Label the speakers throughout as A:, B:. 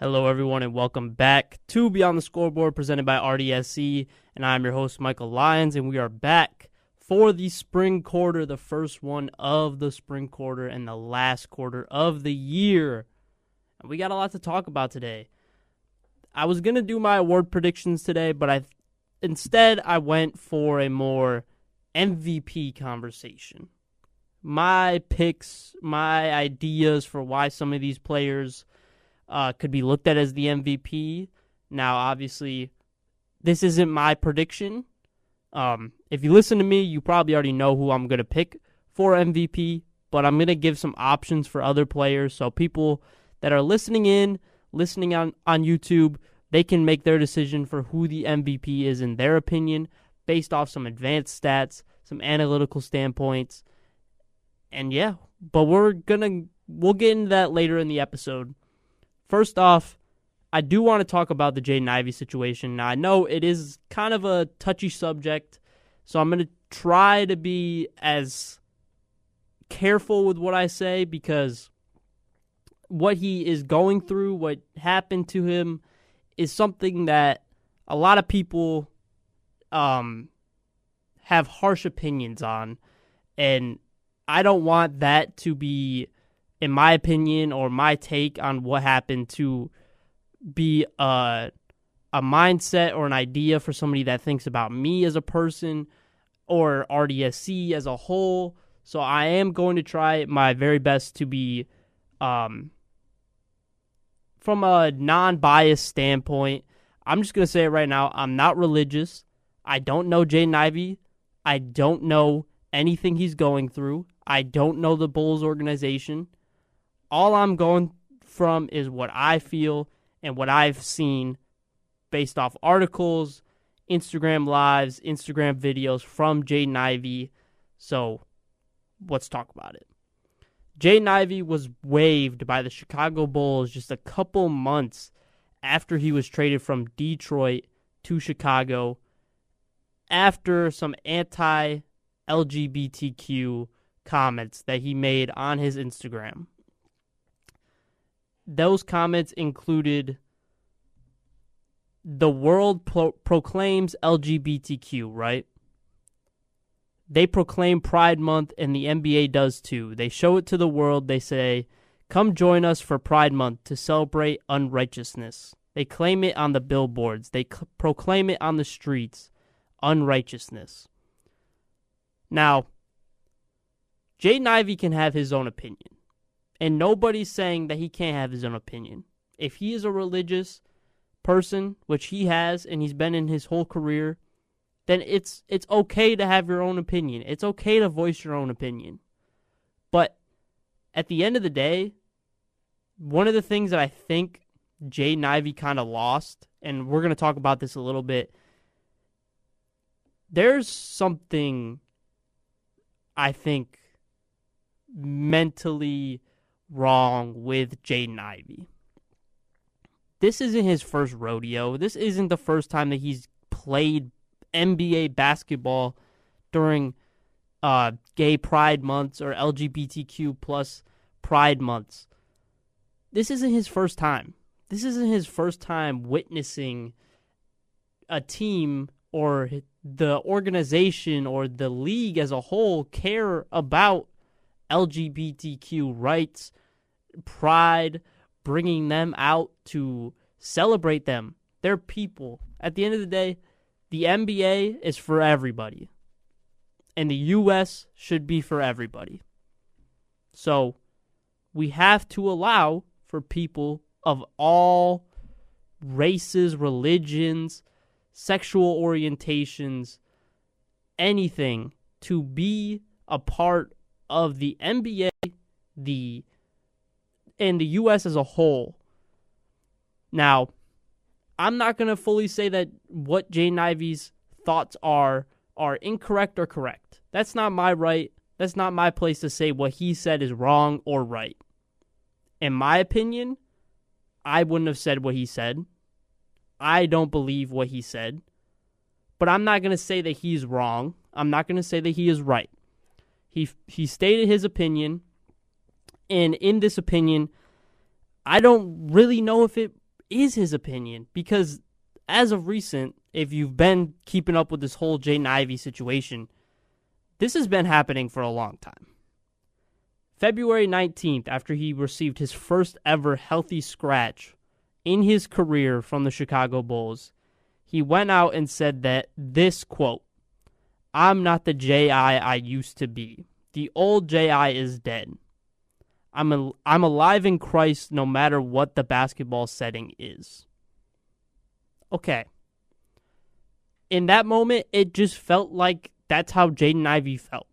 A: Hello, everyone, and welcome back to Beyond the Scoreboard, presented by RDSC, and I'm your host, Michael Lyons, and we are back for the spring quarter, the first one of the spring quarter and the last quarter of the year. And we got a lot to talk about today. I was going to do my award predictions today, but instead I went for a more MVP conversation. My picks, my ideas for why some of these players could be looked at as the MVP. Now, obviously, this isn't my prediction. If you listen to me, you probably already know who I'm going to pick for MVP, but I'm going to give some options for other players so people that are listening on YouTube, they can make their decision for who the MVP is in their opinion based off some advanced stats, some analytical standpoints. And yeah, but we'll get into that later in the episode. First off, I do want to talk about the Jaden Ivey situation. Now, I know it is kind of a touchy subject, so I'm going to try to be as careful with what I say because what he is going through, what happened to him, is something that a lot of people have harsh opinions on, and I don't want that to be, in my opinion, or my take on what happened, to be a mindset or an idea for somebody that thinks about me as a person or RDSC as a whole. So I am going to try my very best to be, from a non-biased standpoint. I'm just going to say it right now. I'm not religious. I don't know Jaden Ivey. I don't know anything he's going through. I don't know the Bulls organization. All I'm going from is what I feel and what I've seen based off articles, Instagram lives, Instagram videos from Jaden Ivey. So let's talk about it. Jaden Ivey was waived by the Chicago Bulls just a couple months after he was traded from Detroit to Chicago after some anti-LGBTQ comments that he made on his Instagram. Those comments included, the world proclaims LGBTQ, right? They proclaim Pride Month, and the NBA does too. They show it to the world. They say, come join us for Pride Month to celebrate unrighteousness. They claim it on the billboards. They proclaim it on the streets, unrighteousness. Now, Jaden Ivey can have his own opinion. And nobody's saying that he can't have his own opinion. If he is a religious person, which he has, and he's been in his whole career, then it's okay to have your own opinion. It's okay to voice your own opinion. But at the end of the day, one of the things that I think Jaden Ivey kind of lost, and we're going to talk about this a little bit, there's something, I think, mentally wrong with Jaden Ivey. This isn't his first rodeo. This isn't the first time that he's played NBA basketball during gay pride months or LGBTQ plus pride months. This isn't his first time. This isn't his first time witnessing a team or the organization or the league as a whole care about LGBTQ rights, pride, bringing them out to celebrate them. They're people. At the end of the day, the NBA is for everybody, and the U.S. should be for everybody. So we have to allow for people of all races, religions, sexual orientations, anything, to be a part of the NBA, and the U.S. as a whole. Now, I'm not going to fully say that what Jaden Ivey's thoughts are incorrect or correct. That's not my right. That's not my place to say what he said is wrong or right. In my opinion, I wouldn't have said what he said. I don't believe what he said. But I'm not going to say that he's wrong. I'm not going to say that he is right. He stated his opinion, and in this opinion, I don't really know if it is his opinion, because as of recent, if you've been keeping up with this whole Jaden Ivey situation, this has been happening for a long time. February 19th, after he received his first ever healthy scratch in his career from the Chicago Bulls, he went out and said that this quote, "I'm not the J.I. I used to be. The old J.I. is dead. I'm alive in Christ no matter what the basketball setting is." Okay. In that moment, it just felt like that's how Jaden Ivey felt.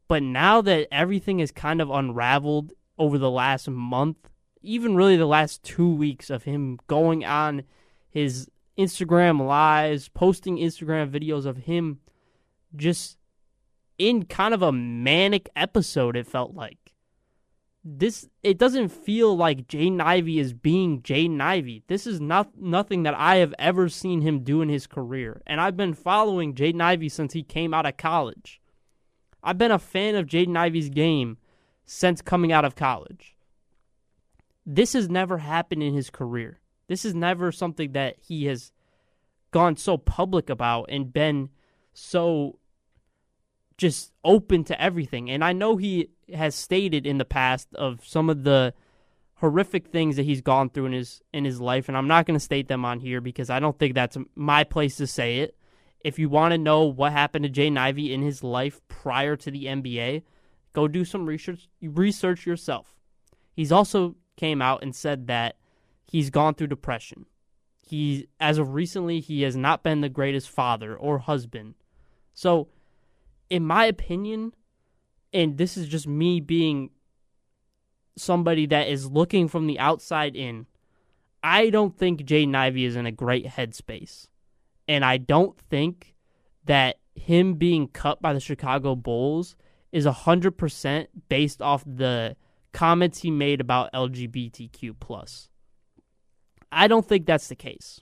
A: But now that everything is kind of unraveled over the last month, even really the last 2 weeks of him going on his Instagram lives, posting Instagram videos of him just in kind of a manic episode, it felt like. It doesn't feel like Jaden Ivey is being Jaden Ivey. This is nothing that I have ever seen him do in his career. And I've been following Jaden Ivey since he came out of college. I've been a fan of Jaden Ivey's game since coming out of college. This has never happened in his career. This is never something that he has gone so public about and been so just open to everything. And I know he has stated in the past of some of the horrific things that he's gone through in his life, and I'm not going to state them on here because I don't think that's my place to say it. If you want to know what happened to Jaden Ivey in his life prior to the NBA, go do some research yourself. He's also came out and said that he's gone through depression. As of recently, he has not been the greatest father or husband. So, in my opinion, and this is just me being somebody that is looking from the outside in, I don't think Jaden Ivey is in a great headspace. And I don't think that him being cut by the Chicago Bulls is 100% based off the comments he made about LGBTQ+. I don't think that's the case.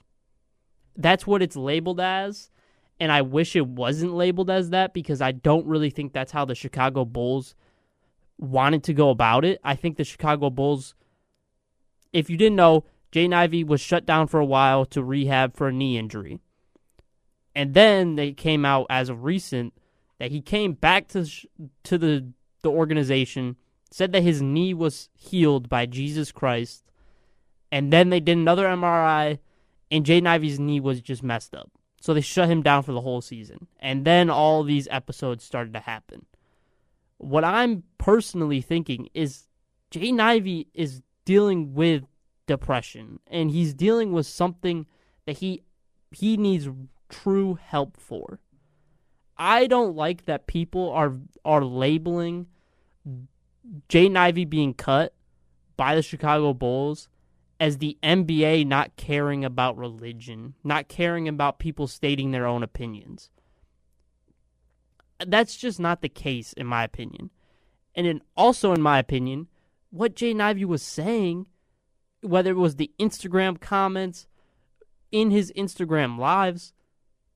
A: That's what it's labeled as, and I wish it wasn't labeled as that because I don't really think that's how the Chicago Bulls wanted to go about it. I think the Chicago Bulls, if you didn't know, Jaden Ivey was shut down for a while to rehab for a knee injury. And then they came out as of recent that he came back to the organization, said that his knee was healed by Jesus Christ, and then they did another MRI, and Jaden Ivey's knee was just messed up. So they shut him down for the whole season. And then all these episodes started to happen. What I'm personally thinking is Jaden Ivey is dealing with depression, and he's dealing with something that he needs true help for. I don't like that people are labeling Jaden Ivey being cut by the Chicago Bulls as the NBA not caring about religion, not caring about people stating their own opinions. That's just not the case, in my opinion. And also, in my opinion, what Jaden Ivey was saying, whether it was the Instagram comments, in his Instagram lives,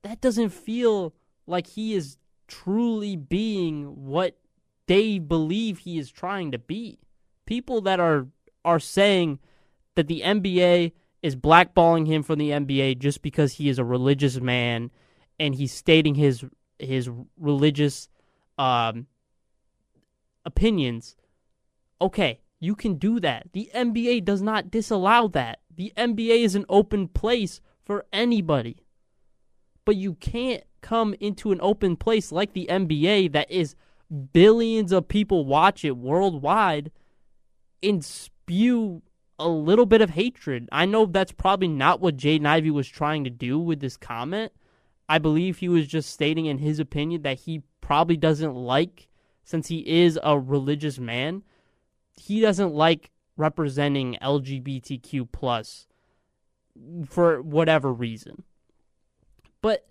A: that doesn't feel like he is truly being what they believe he is trying to be. People that are saying that the NBA is blackballing him from the NBA just because he is a religious man and he's stating his religious opinions. Okay, you can do that. The NBA does not disallow that. The NBA is an open place for anybody. But you can't come into an open place like the NBA that is billions of people watch it worldwide and spew a little bit of hatred. I know that's probably not what Jaden Ivey was trying to do with this comment. I believe he was just stating in his opinion that he probably doesn't like, since he is a religious man, he doesn't like representing LGBTQ+ for whatever reason. But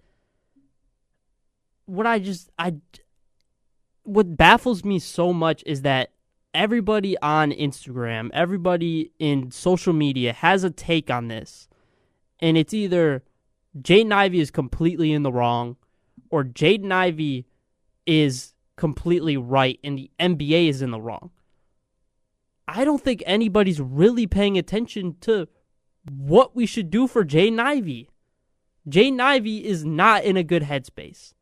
A: what baffles me so much is that everybody on Instagram, everybody in social media has a take on this. And it's either Jaden Ivey is completely in the wrong or Jaden Ivey is completely right and the NBA is in the wrong. I don't think anybody's really paying attention to what we should do for Jaden Ivey. Jaden Ivey is not in a good headspace.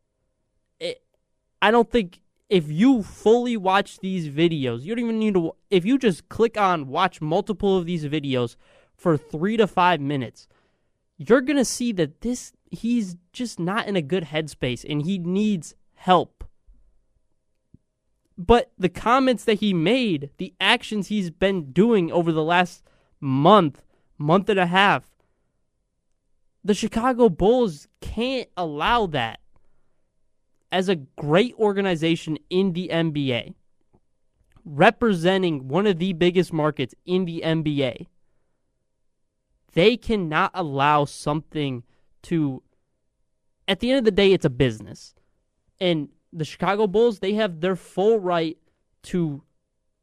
A: I don't think if you fully watch these videos, you don't even need to, if you just click on watch multiple of these videos for 3 to 5 minutes, you're going to see that he's just not in a good headspace and he needs help. But the comments that he made, the actions he's been doing over the last month and a half, the Chicago Bulls can't allow that. As a great organization in the NBA, representing one of the biggest markets in the NBA, they cannot allow something to, at the end of the day, it's a business. And the Chicago Bulls, they have their full right to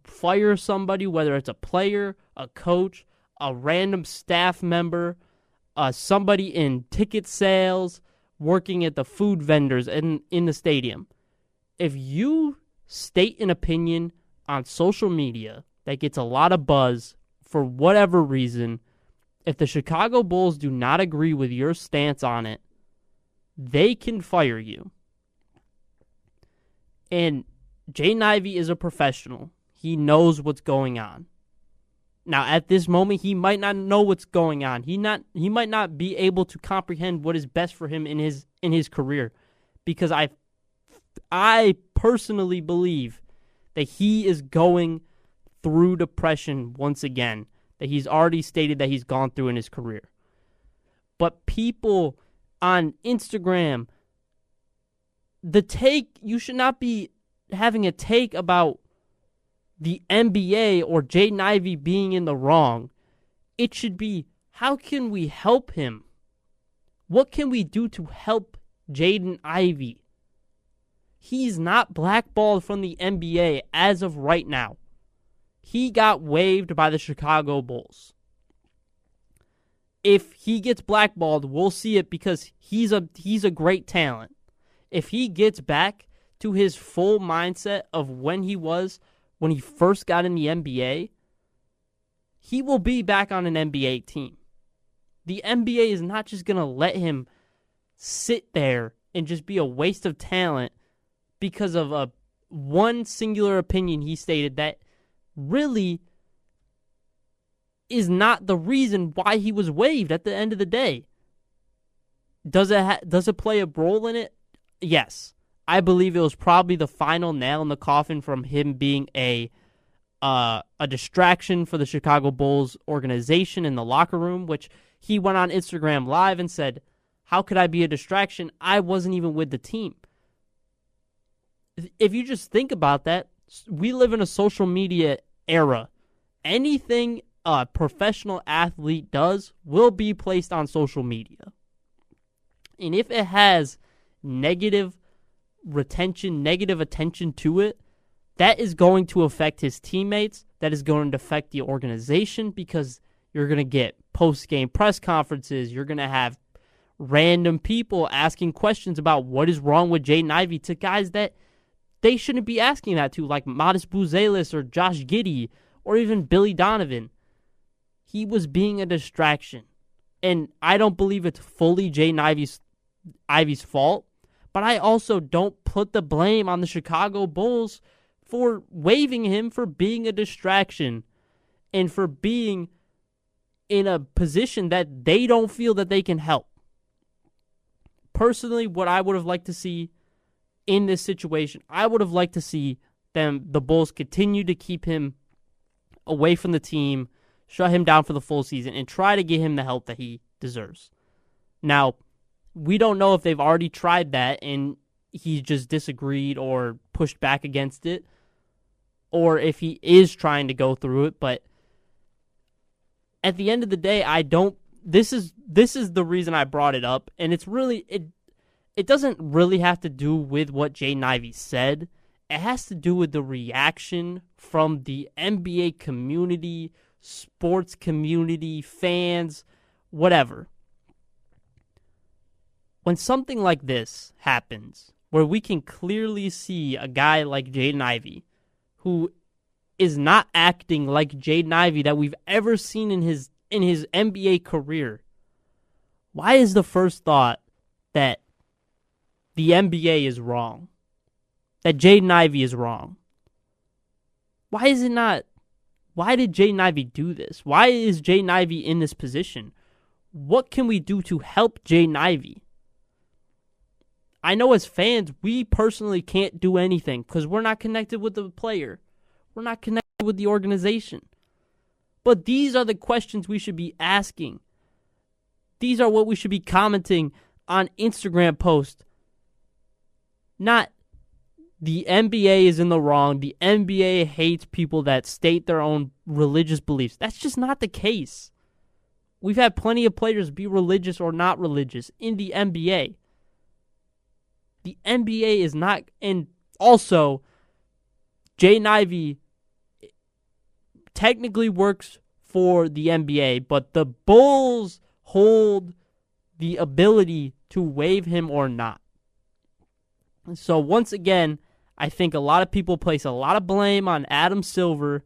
A: fire somebody, whether it's a player, a coach, a random staff member, somebody in ticket sales, working at the food vendors in the stadium. If you state an opinion on social media that gets a lot of buzz for whatever reason, if the Chicago Bulls do not agree with your stance on it, they can fire you. And Jaden Ivey is a professional. He knows what's going on. Now, at this moment, he might not know what's going on. He might not be able to comprehend what is best for him in his career, because I personally believe that he is going through depression once again, that he's already stated that he's gone through in his career. But people on Instagram, you should not be having a take about the NBA or Jaden Ivey being in the wrong. It should be, how can we help him? What can we do to help Jaden Ivey? He's not blackballed from the NBA as of right now. He got waived by the Chicago Bulls. If he gets blackballed, we'll see it, because he's a great talent. If he gets back to his full mindset of when he first got in the NBA, he will be back on an NBA team. The NBA is not just going to let him sit there and just be a waste of talent because of one singular opinion he stated that really is not the reason why he was waived at the end of the day. Does it play a role in it? Yes. I believe it was probably the final nail in the coffin from him being a distraction for the Chicago Bulls organization in the locker room, which he went on Instagram Live and said, how could I be a distraction? I wasn't even with the team. If you just think about that, we live in a social media era. Anything a professional athlete does will be placed on social media. And if it has negative attention to it, that is going to affect his teammates. That is going to affect the organization, because you're going to get post-game press conferences. You're going to have random people asking questions about what is wrong with Jaden Ivey to guys that they shouldn't be asking that to, like Modest Buzelis or Josh Giddey or even Billy Donovan. He was being a distraction. And I don't believe it's fully Jaden Ivey's fault. But I also don't put the blame on the Chicago Bulls for waiving him for being a distraction and for being in a position that they don't feel that they can help. Personally, what I would have liked to see in this situation, I would have liked to see the Bulls continue to keep him away from the team, shut him down for the full season, and try to get him the help that he deserves. Now, we don't know if they've already tried that and he just disagreed or pushed back against it, or if he is trying to go through it. But at the end of the day, this is the reason I brought it up, and it's really, it doesn't really have to do with what Jaden Ivey said. It has to do with the reaction from the NBA community, sports community, fans, whatever. When something like this happens, where we can clearly see a guy like Jaden Ivey, who is not acting like Jaden Ivey that we've ever seen in in his NBA career, why is the first thought that the NBA is wrong? That Jaden Ivey is wrong? Why is it not? Why did Jaden Ivey do this? Why is Jaden Ivey in this position? What can we do to help Jaden Ivey? I know as fans, we personally can't do anything because we're not connected with the player. We're not connected with the organization. But these are the questions we should be asking. These are what we should be commenting on Instagram posts. Not the NBA is in the wrong. The NBA hates people that state their own religious beliefs. That's just not the case. We've had plenty of players be religious or not religious in the NBA. The NBA is not, and also, Jaden Ivey technically works for the NBA, but the Bulls hold the ability to waive him or not. So once again, I think a lot of people place a lot of blame on Adam Silver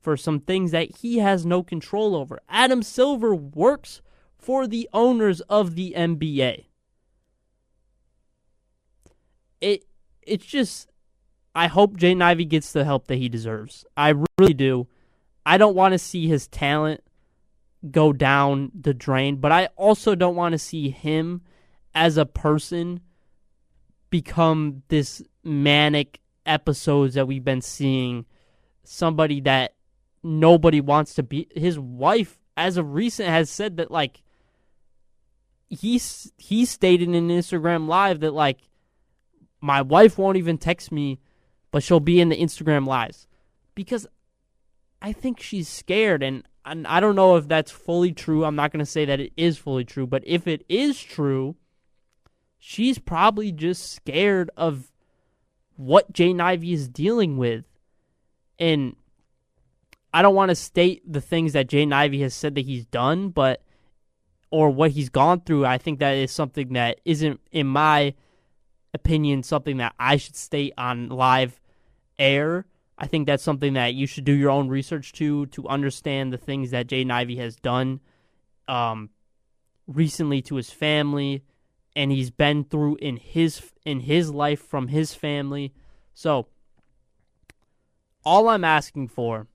A: for some things that he has no control over. Adam Silver works for the owners of the NBA. It's just, I hope Jaden Ivey gets the help that he deserves. I really do. I don't want to see his talent go down the drain, but I also don't want to see him as a person become this manic episodes that we've been seeing. Somebody that nobody wants to be. His wife, as of recent, has said that, like, he stated in an Instagram Live that, like, my wife won't even text me, but she'll be in the Instagram Lives. Because I think she's scared, and I don't know if that's fully true. I'm not going to say that it is fully true, but if it is true, she's probably just scared of what Jaden Ivey is dealing with. And I don't want to state the things that Jaden Ivey has said that he's done, or what he's gone through. I think that is something that isn't, in my opinion, something that I should state on live air. I think that's something that you should do your own research to understand the things that Jaden Ivey has done recently to his family, and he's been through in his life from his family. So all I'm asking for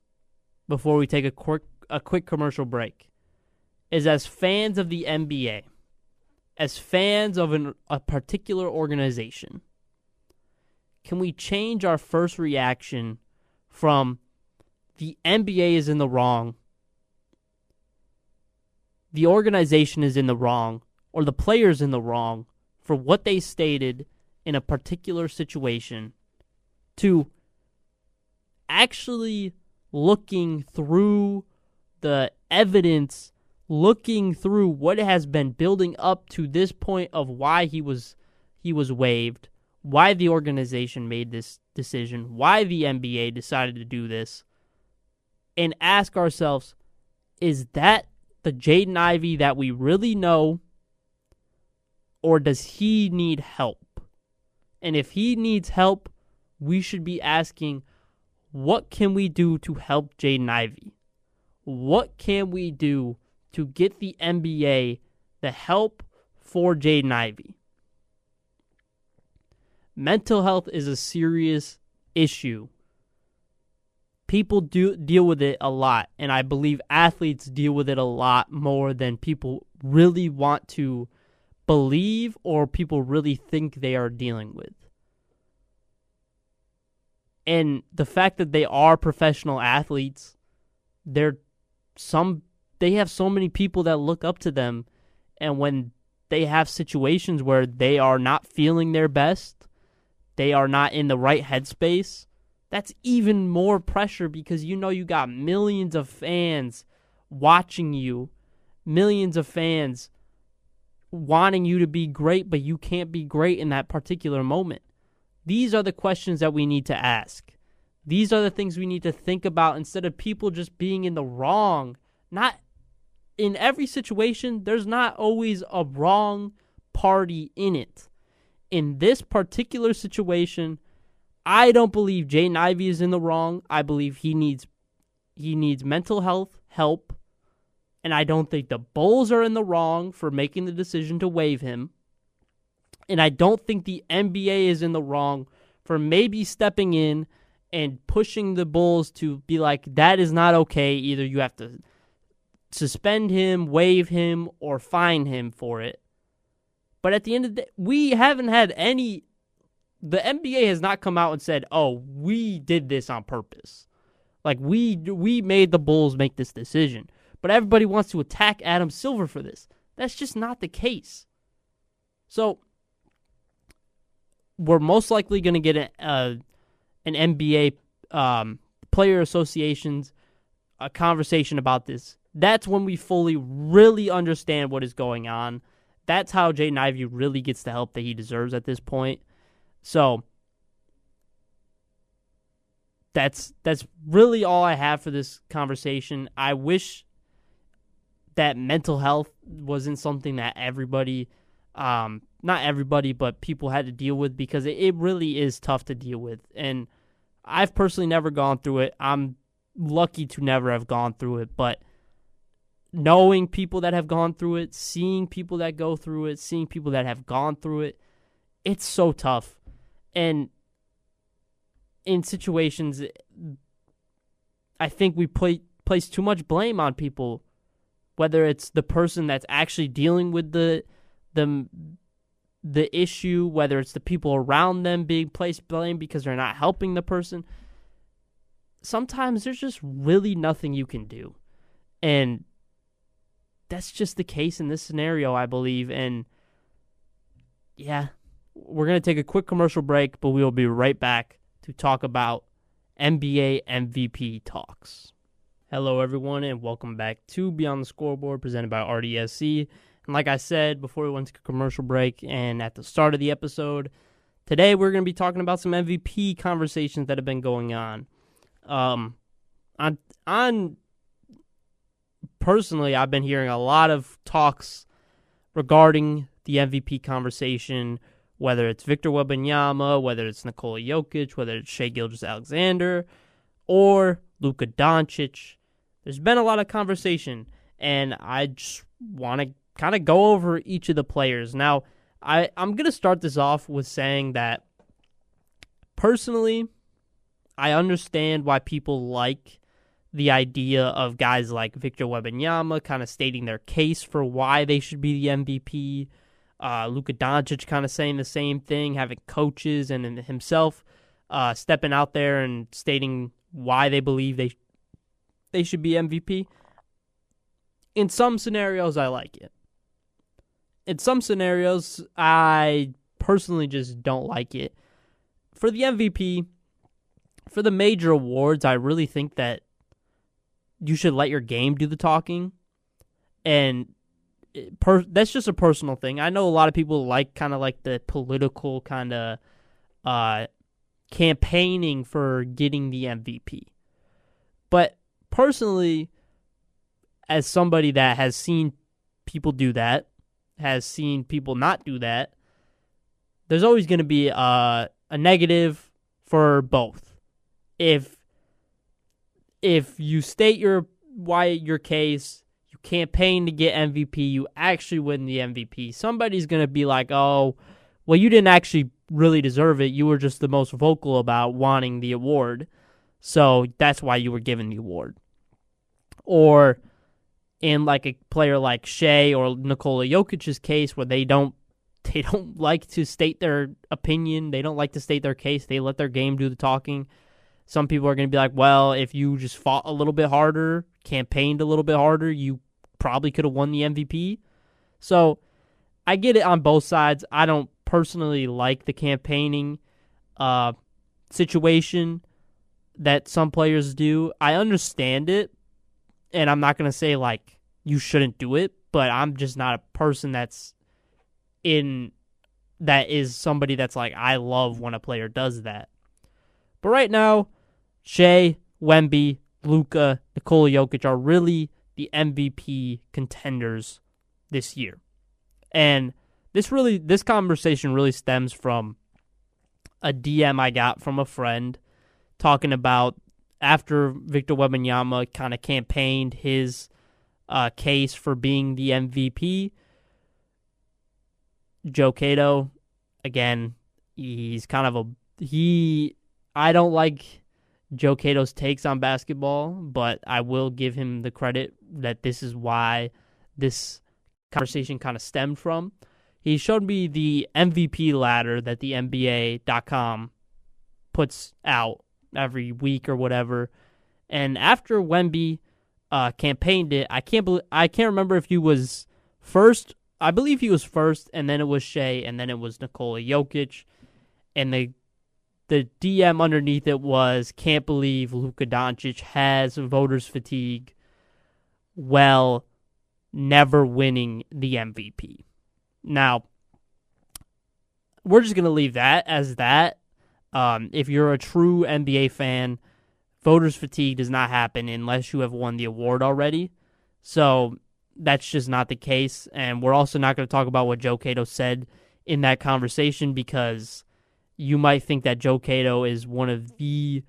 A: before we take a quick commercial break is, as fans of the NBA, as fans of a particular organization, can we change our first reaction from the NBA is in the wrong, the organization is in the wrong, or the players in the wrong for what they stated in a particular situation, to actually looking through the evidence, looking through what has been building up to this point of why he was waived, why the organization made this decision, why the NBA decided to do this, and ask ourselves, is that the Jaden Ivey that we really know, or does he need help? And if he needs help, we should be asking, what can we do to help Jaden Ivey? What can we do to get the NBA the help for Jaden Ivey? Mental health is a serious issue. People do deal with it a lot, and I believe athletes deal with it a lot more than people really want to believe or people really think they are dealing with. And the fact that they are professional athletes, they have so many people that look up to them, and when they have situations where they are not feeling their best, they are not in the right headspace, that's even more pressure, because you got millions of fans watching you, millions of fans wanting you to be great, but you can't be great in that particular moment. These are the questions that we need to ask. These are the things we need to think about instead of people just being in the wrong. Not in every situation, there's not always a wrong party in it. In this particular situation, I don't believe Jaden Ivey is in the wrong. I believe he needs mental health help. And I don't think the Bulls are in the wrong for making the decision to waive him. And I don't think the NBA is in the wrong for maybe stepping in and pushing the Bulls to be like, that is not okay. Either you have to suspend him, waive him, or fine him for it. But at the end of the day, we haven't had any... The NBA has not come out and said, oh, we did this on purpose. Like, we made the Bulls make this decision. But everybody wants to attack Adam Silver for this. That's just not the case. So, we're most likely going to get an NBA player associations a conversation about this. That's when we fully, really understand what is going on. That's how Jaden Ivey really gets the help that he deserves at this point. So, that's really all I have for this conversation. I wish that mental health wasn't something that everybody, not everybody, but people had to deal with, because it really is tough to deal with. And I've personally never gone through it. I'm lucky to never have gone through it, but knowing people that have gone through it, seeing people that go through it, seeing people that have gone through it, it's so tough. And in situations, I think we place too much blame on people, whether it's the person that's actually dealing with the issue, whether it's the people around them being placed blame because they're not helping the person. Sometimes there's just really nothing you can do. And that's just the case in this scenario, I believe. And yeah, we're going to take a quick commercial break, but we will be right back to talk about NBA MVP talks. Hello, everyone, and welcome back to Beyond the Scoreboard, presented by RDSC. And like I said before we went to commercial break and at the start of the episode, today we're going to be talking about some MVP conversations that have been going on. Personally, I've been hearing a lot of talks regarding the MVP conversation, whether it's Victor Wembanyama, whether it's Nikola Jokic, whether it's Shai Gilgeous-Alexander, or Luka Doncic. There's been a lot of conversation, and I just want to kind of go over each of the players. Now, I'm going to start this off with saying that, personally, I understand why people like the idea of guys like Victor Wembanyama kind of stating their case for why they should be the MVP. Luka Doncic kind of saying the same thing, having coaches and himself stepping out there and stating why they believe they should be MVP. In some scenarios, I like it. In some scenarios, I personally just don't like it. For the MVP, for the major awards, I really think that you should let your game do the talking. And that's just a personal thing. I know a lot of people like kind of like the political kind of campaigning for getting the MVP. But personally, as somebody that has seen people do that, has seen people not do that, there's always going to be a negative for both. If you state your case, you campaign to get MVP, you actually win the MVP, somebody's going to be like, oh, well, you didn't actually really deserve it. You were just the most vocal about wanting the award, so that's why you were given the award. Or in like a player like Shai or Nikola Jokic's case, where they don't like to state their opinion, they don't like to state their case, they let their game do the talking. Some people are going to be like, well, if you just fought a little bit harder, campaigned a little bit harder, you probably could have won the MVP. So I get it on both sides. I don't personally like the campaigning situation that some players do. I understand it, and I'm not going to say, like, you shouldn't do it, but I'm just not a person that is somebody that's like, I love when a player does that. But right now, Shai, Wemby, Luka, Nikola Jokic are really the MVP contenders this year. And this conversation really stems from a DM I got from a friend talking about after Victor Wembanyama kind of campaigned his case for being the MVP. Joe Cato, again, he's kind of I don't like Joe Cato's takes on basketball, but I will give him the credit that this is why this conversation kind of stemmed from. He showed me the MVP ladder that the NBA.com puts out every week or whatever. And after Wemby campaigned it, I can't remember if he was first. I believe he was first, and then it was Shea, and then it was Nikola Jokic. And the DM underneath it was, can't believe Luka Doncic has voters fatigue while never winning the MVP. Now, we're just going to leave that as that. If you're a true NBA fan, voters fatigue does not happen unless you have won the award already. So that's just not the case. And we're also not going to talk about what Joe Cato said in that conversation, because you might think that Joe Cato is one of the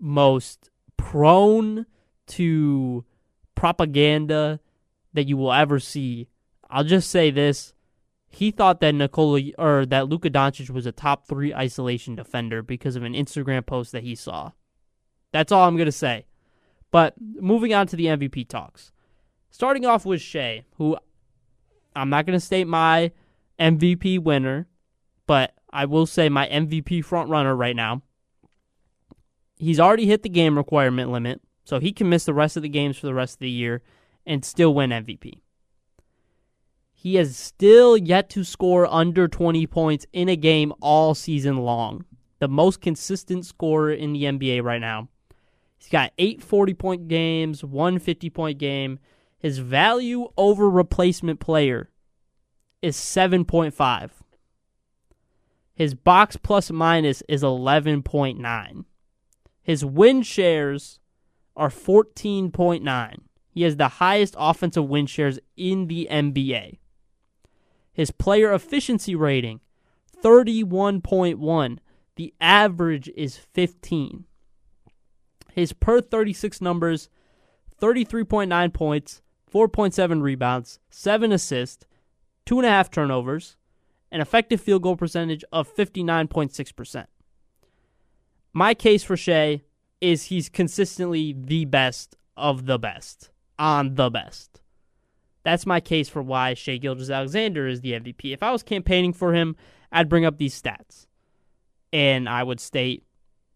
A: most prone to propaganda that you will ever see. I'll just say this. He thought that that Luka Doncic was a top 3 isolation defender because of an Instagram post that he saw. That's all I'm going to say. But moving on to the MVP talks. Starting off with Shea, who I'm not going to state my MVP winner, but I will say my MVP frontrunner right now. He's already hit the game requirement limit, so he can miss the rest of the games for the rest of the year and still win MVP. He has still yet to score under 20 points in a game all season long. The most consistent scorer in the NBA right now. He's got 8 40-point games, 1 50-point game. His value over replacement player is 7.5. His box plus minus is 11.9. His win shares are 14.9. He has the highest offensive win shares in the NBA. His player efficiency rating, 31.1. The average is 15. His per 36 numbers, 33.9 points, 4.7 rebounds, 7 assists, 2.5 turnovers, an effective field goal percentage of 59.6%. My case for Shea is he's consistently the best of the best on the best. That's my case for why Shai Gilgeous-Alexander is the MVP. If I was campaigning for him, I'd bring up these stats. And I would state,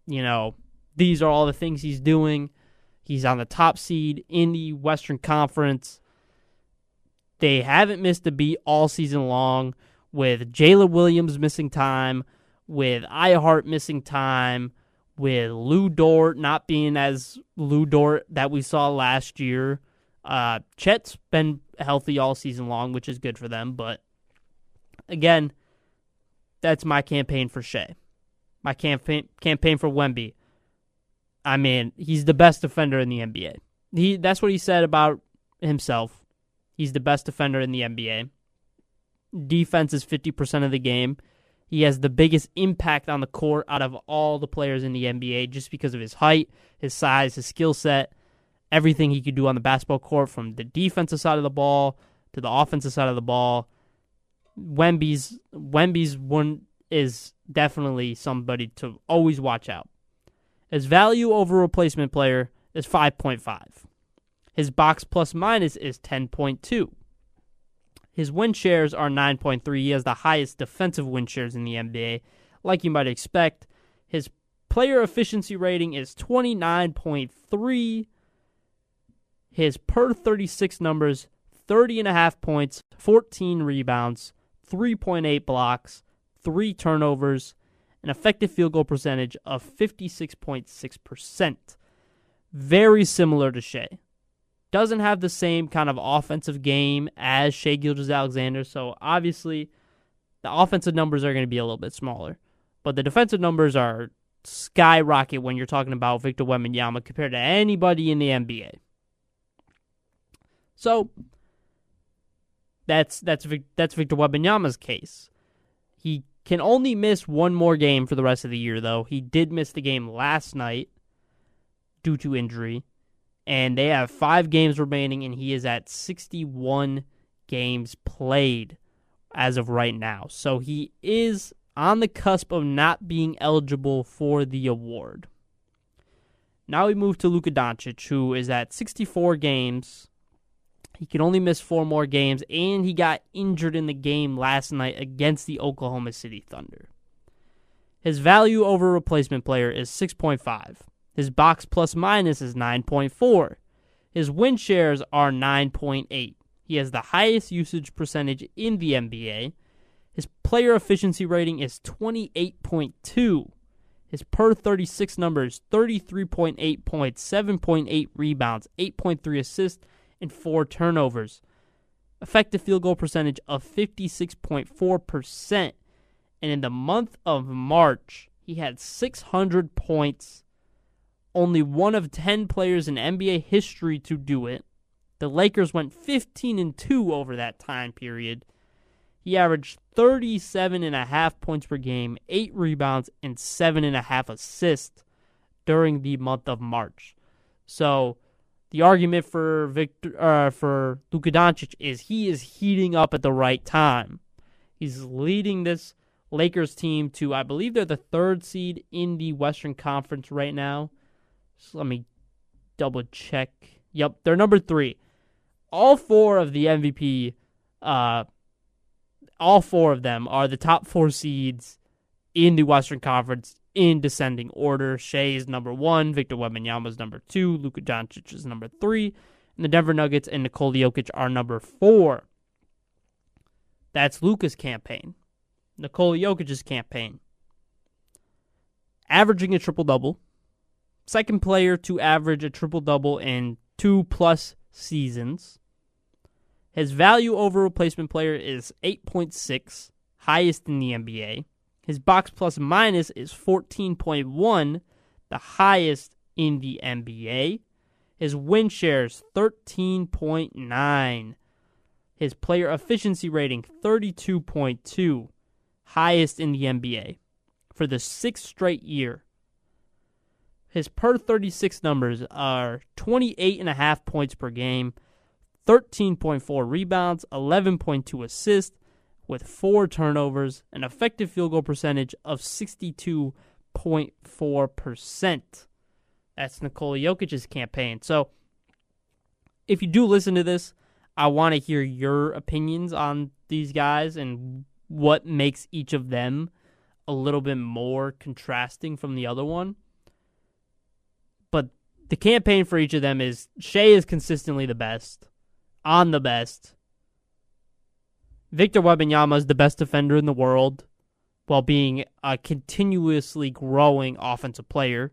A: these are all the things he's doing. He's on the top seed in the Western Conference. They haven't missed a beat all season long, with Jalen Williams missing time, with Ihart missing time, with Lou Dort not being as Lou Dort that we saw last year. Chet's been healthy all season long, which is good for them. But again, that's my campaign for Shea. My campaign for Wemby. I mean, he's the best defender in the NBA. That's what he said about himself. He's the best defender in the NBA. Defense is 50% of the game. He has the biggest impact on the court out of all the players in the NBA just because of his height, his size, his skill set, everything he could do on the basketball court, from the defensive side of the ball to the offensive side of the ball. Wemby's one is definitely somebody to always watch out. His value over replacement player is 5.5. His box plus minus is 10.2. His win shares are 9.3. He has the highest defensive win shares in the NBA, like you might expect. His player efficiency rating is 29.3. His per 36 numbers, 30.5 points, 14 rebounds, 3.8 blocks, 3 turnovers, an effective field goal percentage of 56.6%. Very similar to Shea. Doesn't have the same kind of offensive game as Shai Gilgeous-Alexander, so obviously the offensive numbers are going to be a little bit smaller. But the defensive numbers are skyrocket when you're talking about Victor Wembanyama compared to anybody in the NBA. So that's Victor Wembanyama's case. He can only miss one more game for the rest of the year, though. He did miss the game last night due to injury. and they have 5 games remaining, and he is at 61 games played as of right now. So he is on the cusp of not being eligible for the award. Now we move to Luka Doncic, who is at 64 games. He can only miss 4 more games, and he got injured in the game last night against the Oklahoma City Thunder. His value over replacement player is 6.5. His box plus minus is 9.4. His win shares are 9.8. He has the highest usage percentage in the NBA. His player efficiency rating is 28.2. His per 36 numbers, 33.8 points, 7.8 rebounds, 8.3 assists, and 4 turnovers. Effective field goal percentage of 56.4%. And in the month of March, he had 600 points. Only one of 10 players in NBA history to do it. The Lakers went 15-2 over that time period. He averaged 37.5 points per game, 8 rebounds, and 7.5 assists during the month of March. So the argument for Luka Doncic is he is heating up at the right time. He's leading this Lakers team to, I believe they're the 3rd seed in the Western Conference right now. So let me double check. Yep, they're number 3. All 4 of the MVP, all 4 of them are the top 4 seeds in the Western Conference in descending order. Shea is number 1, Victor Wembanyama is number 2, Luka Doncic is number 3, and the Denver Nuggets and Nikola Jokic are number 4. That's Luka's campaign. Nikola Jokic's campaign. Averaging a triple-double. Second player to average a triple-double in 2+ seasons. His value over replacement player is 8.6, highest in the NBA. His box plus minus is 14.1, the highest in the NBA. His win shares 13.9. His player efficiency rating 32.2, highest in the NBA for the 6th straight year. His per 36 numbers are 28.5 points per game, 13.4 rebounds, 11.2 assists, with 4 turnovers, an effective field goal percentage of 62.4%. That's Nikola Jokic's campaign. So, if you do listen to this, I want to hear your opinions on these guys and what makes each of them a little bit more contrasting from the other one. But the campaign for each of them is Shea is consistently the best. On the best. Victor Wembanyama is the best defender in the world while being a continuously growing offensive player.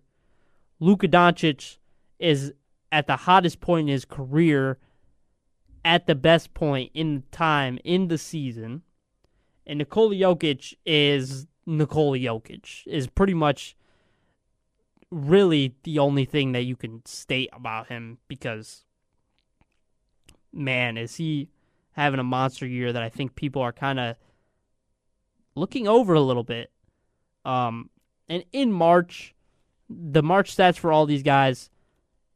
A: Luka Doncic is at the hottest point in his career at the best point in time in the season. And Nikola Jokic is Nikola Jokic, is pretty much really the only thing that you can state about him because, man, is he having a monster year that I think people are kind of looking over a little bit. And in March, the March stats for all these guys,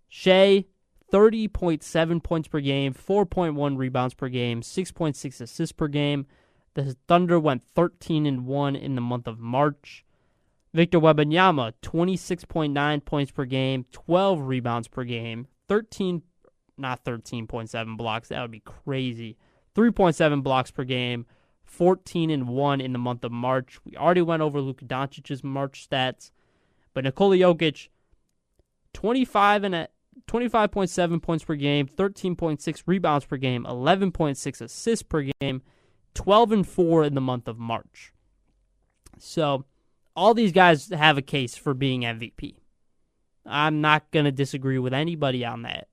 A: Shea, 30.7 points per game, 4.1 rebounds per game, 6.6 assists per game. The Thunder went 13-1 in the month of March. Victor Wembanyama, 26.9 points per game, 12 rebounds per game, 13.7 blocks. That would be crazy. 3.7 blocks per game, 14-1 in the month of March. We already went over Luka Doncic's March stats. But Nikola Jokic, 25.7 points per game, 13.6 rebounds per game, 11.6 assists per game, 12-4 in the month of March. So, all these guys have a case for being MVP. I'm not going to disagree with anybody on that.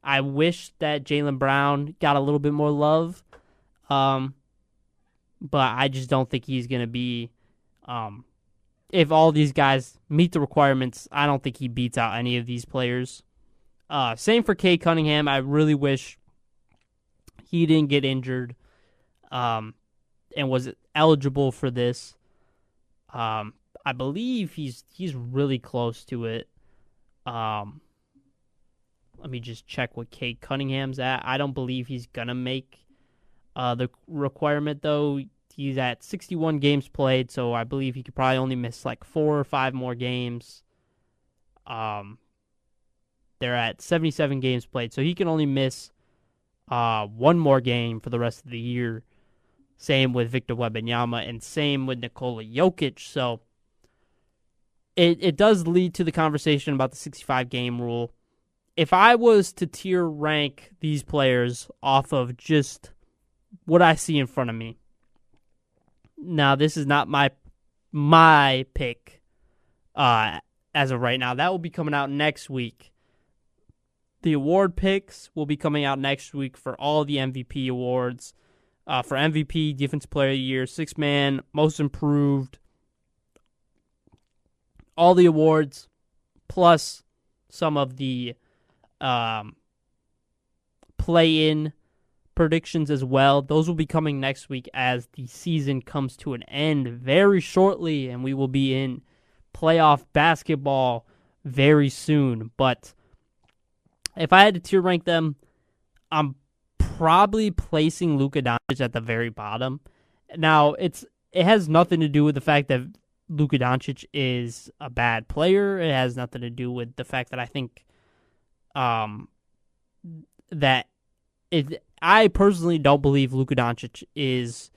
A: I wish that Jaylen Brown got a little bit more love, but I just don't think he's going to be... if all these guys meet the requirements, I don't think he beats out any of these players. Same for Cade Cunningham. I really wish he didn't get injured and was eligible for this. I believe he's really close to it. Let me just check what Cade Cunningham's at. I don't believe he's going to make the requirement, though. He's at 61 games played, so I believe he could probably only miss like 4 or 5 more games. They're at 77 games played, so he can only miss one more game for the rest of the year. Same with Victor Wembanyama, and same with Nikola Jokic. So it does lead to the conversation about the 65-game rule. If I was to tier rank these players off of just what I see in front of me, now this is not my pick as of right now. That will be coming out next week. The award picks will be coming out next week for all the MVP awards. For MVP, Defensive Player of the Year, Sixth Man, Most Improved, all the awards, plus some of the play-in predictions as well. Those will be coming next week as the season comes to an end very shortly, and we will be in playoff basketball very soon. But if I had to tier rank them, I'm probably placing Luka Doncic at the very bottom. Now, it has nothing to do with the fact that Luka Doncic is a bad player. It has nothing to do with the fact that I think I personally don't believe Luka Doncic is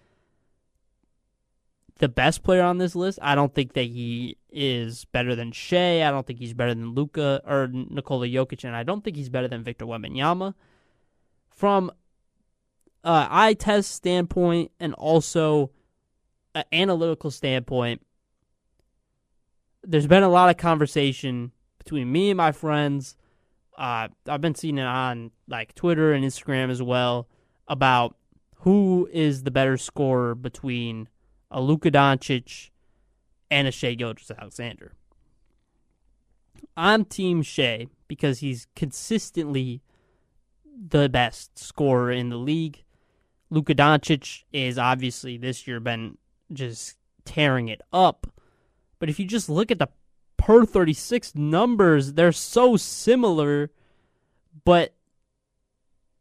A: the best player on this list. I don't think that he is better than Shea. I don't think he's better than Luka or Nikola Jokic, and I don't think he's better than Victor Wembanyama. From eye test standpoint and also an analytical standpoint, there's been a lot of conversation between me and my friends. I've been seeing it on like Twitter and Instagram as well about who is the better scorer between a Luka Doncic and a Shai Gilgeous-Alexander. I'm Team Shai because he's consistently the best scorer in the league. Luka Doncic is obviously this year been just tearing it up. But if you just look at the per 36 numbers, they're so similar, but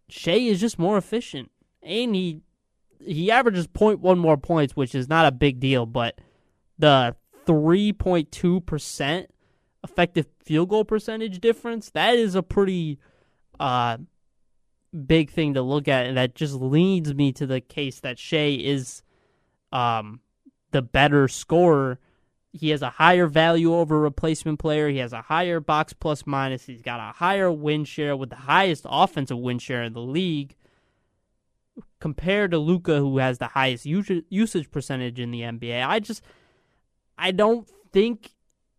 A: Shai is just more efficient. And he averages 0.1 more points, which is not a big deal, but the 3.2% effective field goal percentage difference, that is a pretty big thing to look at, and that just leads me to the case that Shai is the better scorer. He has a higher value over a replacement player. He has a higher box plus minus. He's got a higher win share with the highest offensive win share in the league compared to Luka, who has the highest usage percentage in the NBA. I don't think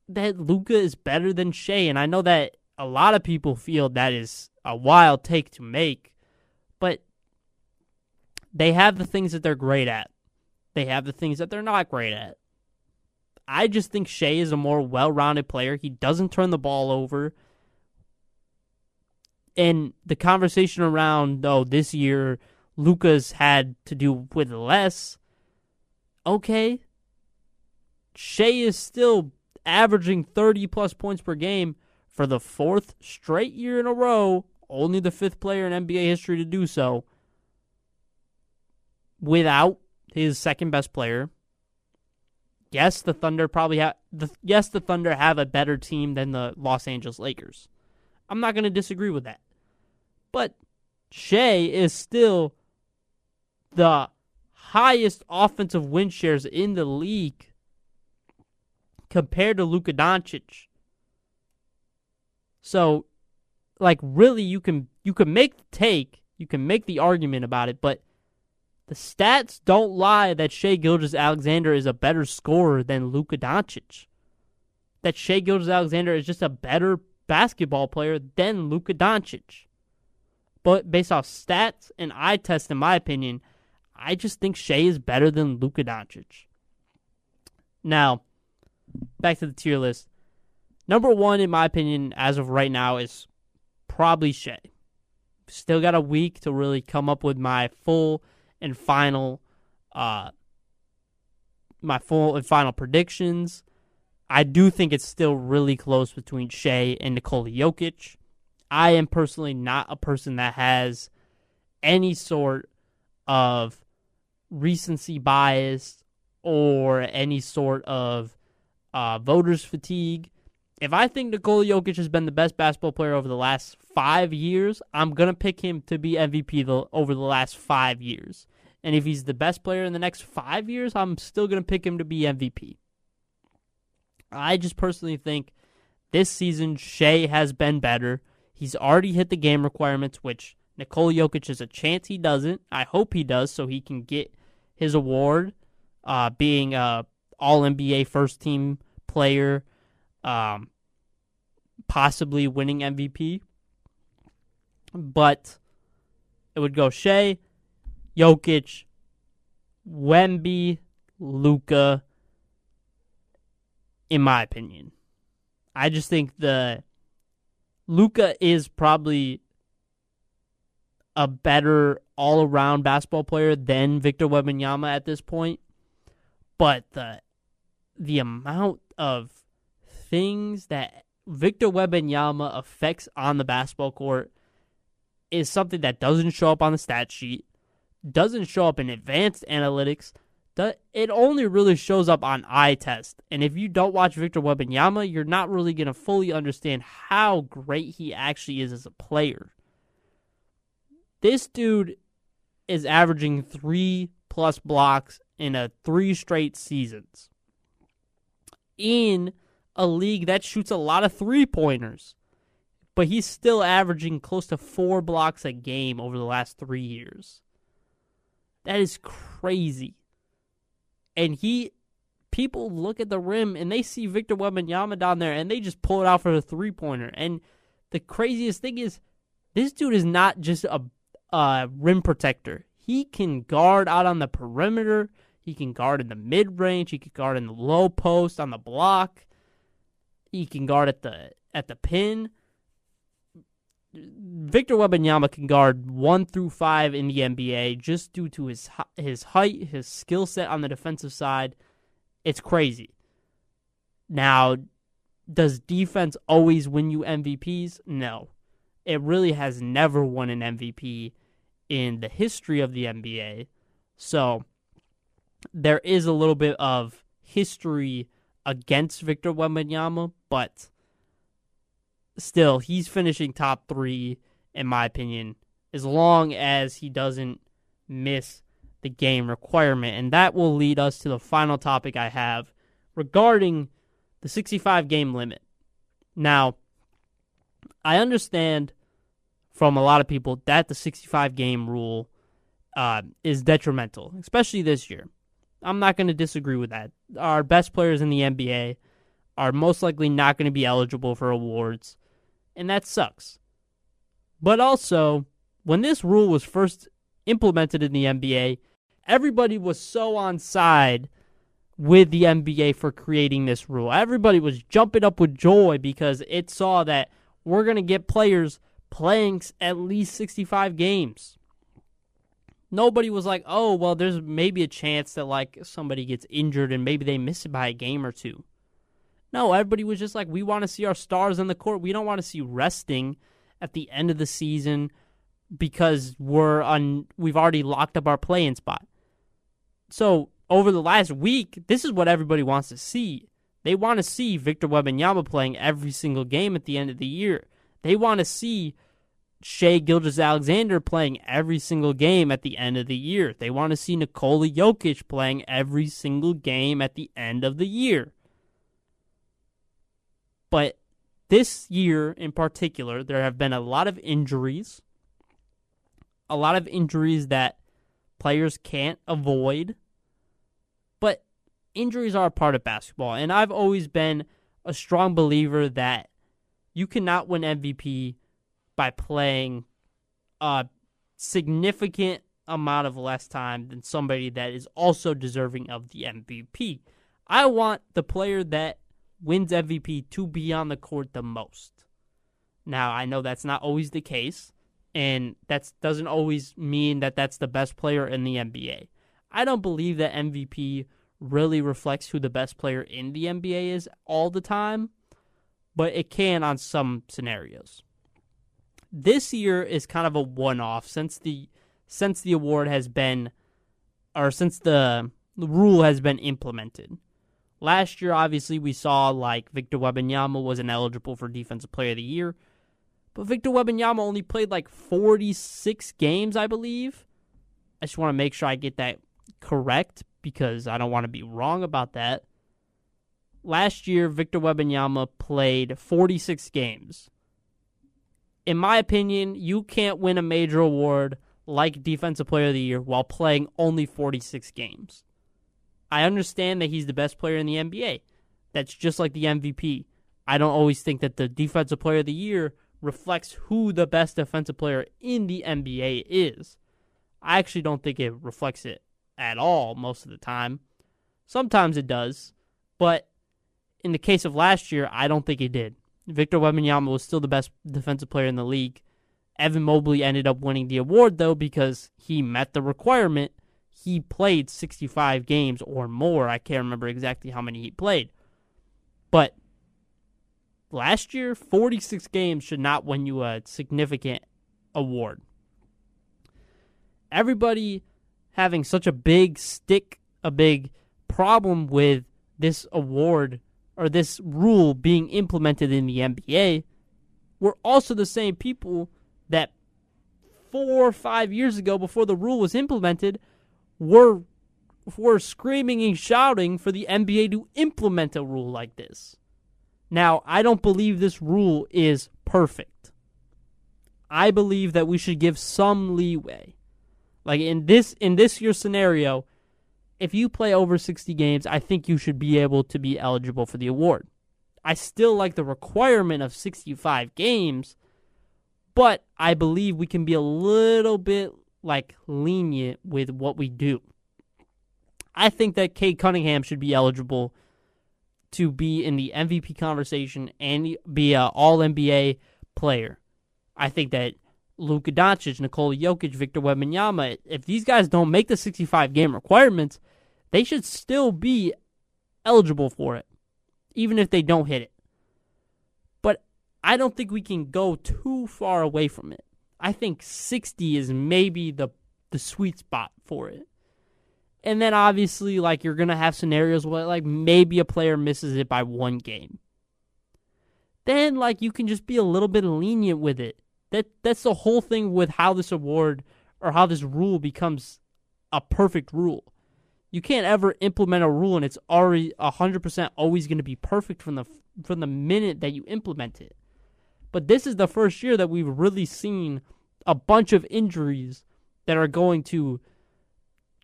A: that Luka is better than Shai, and I know that a lot of people feel that is a wild take to make, but they have the things that they're great at. They have the things that they're not great at. I just think Shai is a more well-rounded player. He doesn't turn the ball over. And the conversation around, this year Luka's had to do with less. Okay. Shai is still averaging 30-plus points per game for the 4th straight year in a row. Only the 5th player in NBA history to do so. Without his second-best player. Yes, the Thunder have a better team than the Los Angeles Lakers. I'm not going to disagree with that. But Shai is still the highest offensive win shares in the league compared to Luka Doncic. So, really, you can make the take, you can make the argument about it, but the stats don't lie that Shai Gilgeous-Alexander is a better scorer than Luka Doncic. That Shai Gilgeous-Alexander is just a better basketball player than Luka Doncic. But based off stats and eye test, in my opinion, I just think Shai is better than Luka Doncic. Now, back to the tier list. Number 1, in my opinion, as of right now, is probably Shai. Still got a week to really come up with my full and final predictions. I do think it's still really close between Shai and Nikola Jokic. I am personally not a person that has any sort of recency bias or any sort of voters fatigue. If I think Nikola Jokic has been the best basketball player over the last 5 years, I'm going to pick him to be MVP over the last 5 years. And if he's the best player in the next 5 years, I'm still going to pick him to be MVP. I just personally think this season Shai has been better. He's already hit the game requirements, which Nikola Jokic is a chance he doesn't. I hope he does so he can get his award, being a All-NBA first-team player, possibly winning MVP. But it would go Shai, Jokic, Wemby, Luka, in my opinion. I just think Luka is probably a better all-around basketball player than Victor Wembanyama at this point. But the amount of things that Victor Wembanyama affects on the basketball court is something that doesn't show up on the stat sheet, doesn't show up in advanced analytics. It only really shows up on eye test. And if you don't watch Victor Wembanyama, you're not really going to fully understand how great he actually is as a player. This dude is averaging 3+ blocks in 3 straight seasons in a league that shoots a lot of three-pointers. But he's still averaging close to 4 blocks a game over the last 3 years. That is crazy. And people look at the rim and they see Victor Wembanyama down there and they just pull it out for a three-pointer. And the craziest thing is, this dude is not just a rim protector. He can guard out on the perimeter. He can guard in the mid-range. He can guard in the low post on the block. He can guard at the pin. Victor Wembanyama can guard 1 through 5 in the NBA just due to his height, his skill set on the defensive side. It's crazy. Now, does defense always win you MVPs? No. It really has never won an MVP in the history of the NBA. So, there is a little bit of history against Victor Wembanyama, but still, he's finishing top 3, in my opinion, as long as he doesn't miss the game requirement. And that will lead us to the final topic I have regarding the 65-game limit. Now, I understand from a lot of people that the 65-game rule is detrimental, especially this year. I'm not going to disagree with that. Our best players in the NBA are most likely not going to be eligible for awards, and that sucks. But also, when this rule was first implemented in the NBA, everybody was so on side with the NBA for creating this rule. Everybody was jumping up with joy because it saw that we're going to get players playing at least 65 games. Nobody was like, oh, well, there's maybe a chance that like somebody gets injured and maybe they miss it by a game or two. No, everybody was just like, we want to see our stars on the court. We don't want to see resting at the end of the season because we've already locked up our play-in spot. So over the last week, this is what everybody wants to see. They want to see Victor Wembanyama playing every single game at the end of the year. They want to see Shai Gilgeous-Alexander playing every single game at the end of the year. They want to see Nikola Jokic playing every single game at the end of the year. But this year in particular, there have been a lot of injuries. A lot of injuries that players can't avoid. But injuries are a part of basketball. And I've always been a strong believer that you cannot win MVP by playing a significant amount of less time than somebody that is also deserving of the MVP. I want the player that wins MVP to be on the court the most. Now, I know that's not always the case, and that doesn't always mean that that's the best player in the NBA. I don't believe that MVP really reflects who the best player in the NBA is all the time, but it can on some scenarios. this year is kind of a one-off since the award has been, or since the rule has been implemented. Last year, obviously, we saw like Victor Wembanyama wasn't eligible for Defensive Player of the Year, but Victor Wembanyama only played like 46 games, I believe. I just want to make sure I get that correct because I don't want to be wrong about that. Last year, Victor Wembanyama played 46 games. In my opinion, you can't win a major award like Defensive Player of the Year while playing only 46 games. I understand that he's the best player in the NBA. That's just like the MVP. I don't always think that the Defensive Player of the Year reflects who the best defensive player in the NBA is. I actually don't think it reflects it at all most of the time. Sometimes it does, but in the case of last year, I don't think it did. Victor Wembanyama was still the best defensive player in the league. Evan Mobley ended up winning the award, though, because he met the requirement. He played 65 games or more. I can't remember exactly how many he played. But last year, 46 games should not win you a significant award. Everybody having such a big problem with this award or this rule being implemented in the NBA were also the same people that 4 or 5 years ago, before the rule was implemented, were screaming and shouting for the NBA to implement a rule like this. Now, I don't believe this rule is perfect. I believe that we should give some leeway. Like in this year's scenario, if you play over 60 games, I think you should be able to be eligible for the award. I still like the requirement of 65 games, but I believe we can be a little bit lenient with what we do. I think that Cade Cunningham should be eligible to be in the MVP conversation and be an All-NBA player. I think that Luka Doncic, Nikola Jokic, Victor Wembanyama, if these guys don't make the 65-game requirements, they should still be eligible for it, even if they don't hit it. But I don't think we can go too far away from it. I think 60 is maybe the sweet spot for it. And then obviously, you're going to have scenarios where, maybe a player misses it by 1 game. Then, you can just be a little bit lenient with it. That's the whole thing with how this award or how this rule becomes a perfect rule. You can't ever implement a rule and it's already 100% always going to be perfect from the minute that you implement it. But this is the first year that we've really seen a bunch of injuries that are going to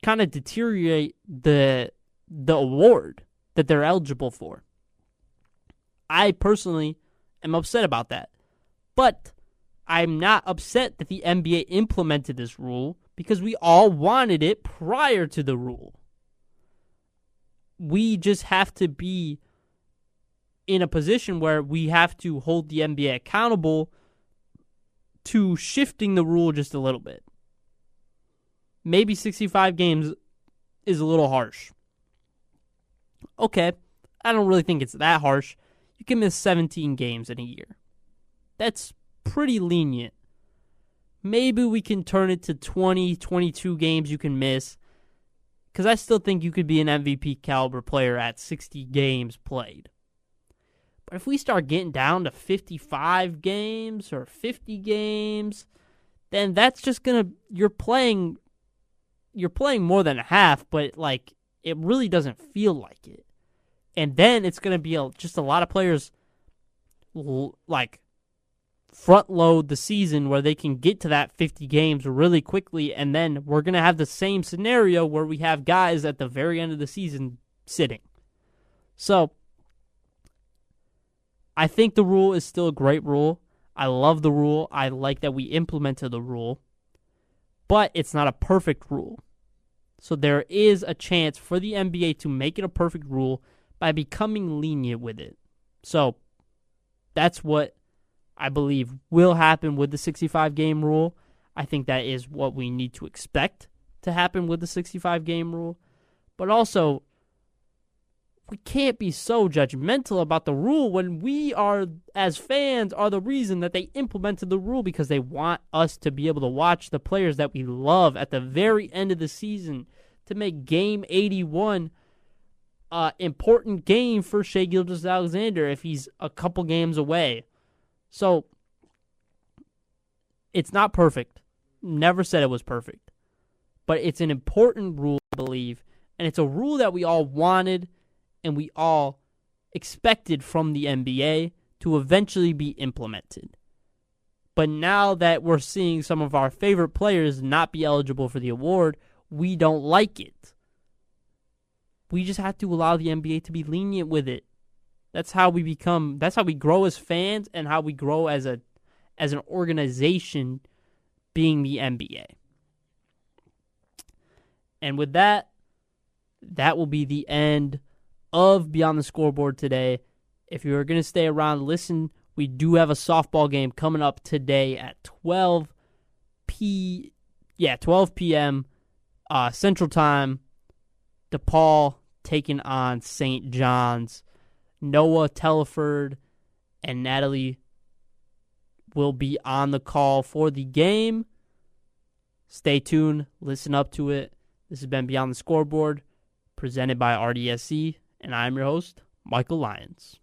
A: kind of deteriorate the award that they're eligible for. I personally am upset about that. But I'm not upset that the NBA implemented this rule because we all wanted it prior to the rule. We just have to be in a position where we have to hold the NBA accountable to shifting the rule just a little bit. Maybe 65 games is a little harsh. Okay, I don't really think it's that harsh. You can miss 17 games in a year. That's pretty lenient. Maybe we can turn it to 20, 22 games you can miss. Because I still think you could be an MVP caliber player at 60 games played. But if we start getting down to 55 games or 50 games, then that's just you're playing more than a half, but it really doesn't feel like it. And then it's gonna be just a lot of players front load the season where they can get to that 50 games really quickly, and then we're going to have the same scenario where we have guys at the very end of the season sitting. So, I think the rule is still a great rule. I love the rule. I like that we implemented the rule. But it's not a perfect rule. So there is a chance for the NBA to make it a perfect rule by becoming lenient with it. So, that's what I believe will happen with the 65-game rule. I think that is what we need to expect to happen with the 65-game rule. But also, we can't be so judgmental about the rule when we are, as fans, are the reason that they implemented the rule because they want us to be able to watch the players that we love at the very end of the season to make game 81 important game for Shai Gilgeous-Alexander if he's a couple games away. So, it's not perfect. Never said it was perfect. But it's an important rule, I believe, and it's a rule that we all wanted and we all expected from the NBA to eventually be implemented. But now that we're seeing some of our favorite players not be eligible for the award, we don't like it. We just have to allow the NBA to be lenient with it. That's how we grow as fans and how we grow as an organization being the NBA. And with that will be the end of Beyond the Scoreboard today. If you're going to stay around, listen, we do have a softball game coming up today at 12 p.m. Central Time. DePaul taking on St. John's. Noah Telford and Natalie will be on the call for the game. Stay tuned. Listen up to it. This has been Beyond the Scoreboard, presented by RDSC, and I'm your host, Michael Lyons.